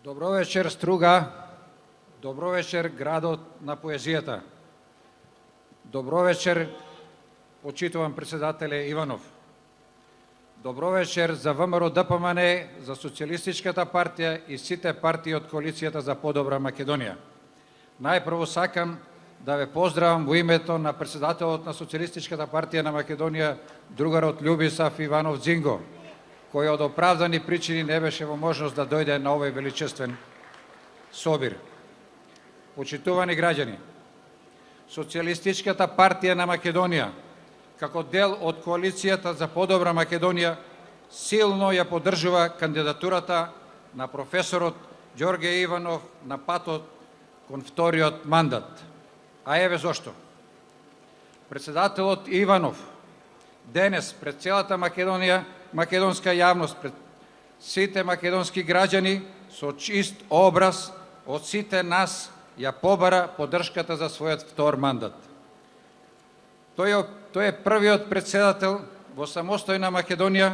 Добро вечер, Струга. Добро вечер, градот на поезијата. Добро вечер, почитуван председателе Иванов. Добро вечер за ВМРО ДПМН, за Социјалистичката партија и сите партии од Коалицијата за подобра Македонија. Најпрво сакам да ве поздравам во името на председателот на Социјалистичката партија на Македонија, другарот Љубисав Иванов Дзинго, кој од оправдани причини не беше во можност да дојде на овој величествен собир. Почитувани граѓани, Социјалистичката партија на Македонија, како дел од Коалицијата за подобра Македонија, силно ја поддржува кандидатурата на професорот Ѓорге Иванов на патот кон вториот мандат. А еве зошто. Председателот Иванов денес пред целата Македонија, македонска јавност, пред сите македонски граѓани со чист образ од сите нас ја побара поддршката за својот втор мандат. Тој е првиот председател во самостојна Македонија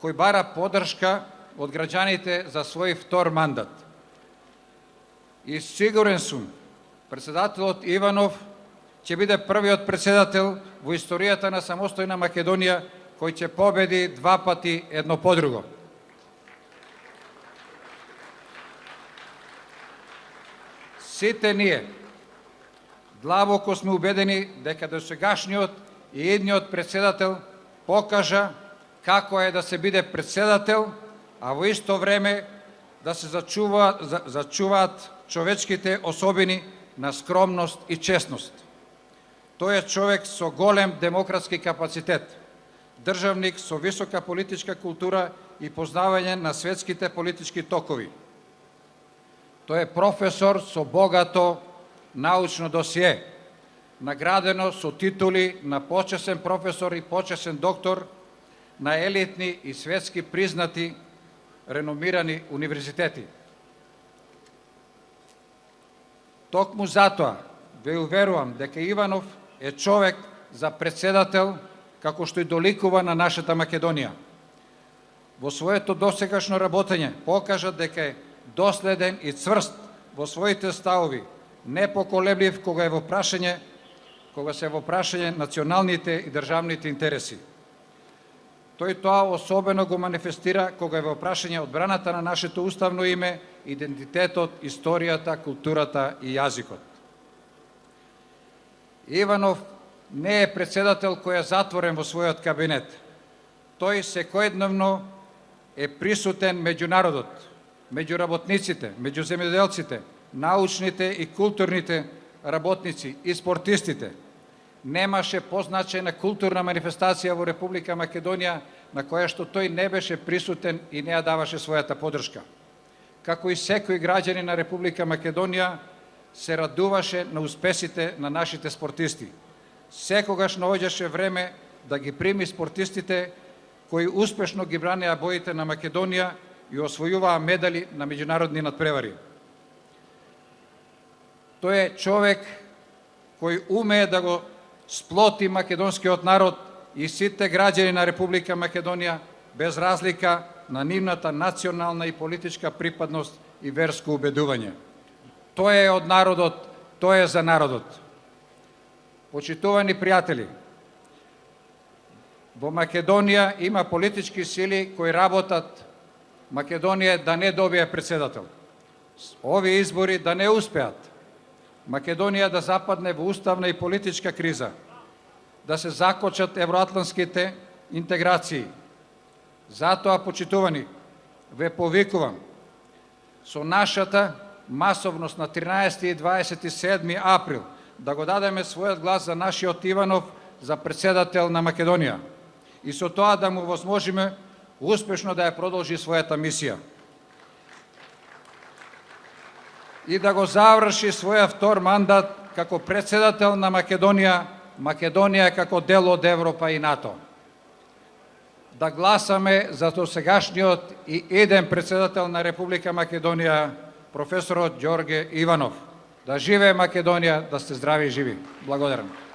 кој бара поддршка од граѓаните за свој втор мандат. И сигурен сум, председателот Иванов ќе биде првиот председател во историјата на самостојна Македонија кој ќе победи два пати едно по друго. Сите ние длабоко сме убедени дека досегашниот и идниот председател покажа како е да се биде председател, а во исто време да се зачуваат човечките особини на скромност и честност. Тој е човек со голем демократски капацитет, државник со висока политичка култура и познавање на светските политички токови. Тој е професор со богато научно досие, наградено со титули на почесен професор и почесен доктор на елитни и светски признати реномирани универзитети. Токму затоа ве уверувам дека Иванов е човек за председател како што и доликува на нашата Македонија. Во своето досегашно работење покажа дека е доследен и цврст во своите ставови, непоколеблив кога се во прашање националните и државните интереси. Тој тоа особено го манифестира кога е во прашање одбраната на нашето уставно име, идентитетот, историјата, културата и јазикот. Иванов не е председател кој е затворен во својот кабинет. Тој секојдневно е присутен меѓу народот, меѓу работниците, меѓу земјоделците, научните и културните работници и спортистите. Немаше позначена културна манифестација во Република Македонија на која што тој не беше присутен и не ја даваше својата поддршка. Како и секој граѓанин на Република Македонија се радуваше на успесите на нашите спортисти. Секогаш наоѓаше време да ги прими спортистите кои успешно ги бранеа боите на Македонија и освојуваа медали на меѓународни надпревари. Тој е човек кој умее да го сплоти македонскиот народ и сите граѓани на Република Македонија без разлика на нивната национална и политичка припадност и верско убедување. Тој е од народот, тој е за народот. Почитувани пријатели, во Македонија има политички сили кои работат Македонија да не добие председател. Овие избори да не успеат. Македонија да западне во уставна и политичка криза, да се закочат евроатлантските интеграции. Затоа, почитувани, ве повикувам со нашата масовност на 13 и 27 април да го дадеме својот глас за нашиот Иванов за председател на Македонија и со тоа да му возможиме успешно да ја продолжи својата мисија и да го заврши своја втор мандат како председател на Македонија како дел од Европа и НАТО. Да гласаме за досегашниот и иден председател на Република Македонија, професорот Ѓорге Иванов. Да живее Македонија, да сте здрави и живи. Благодарам.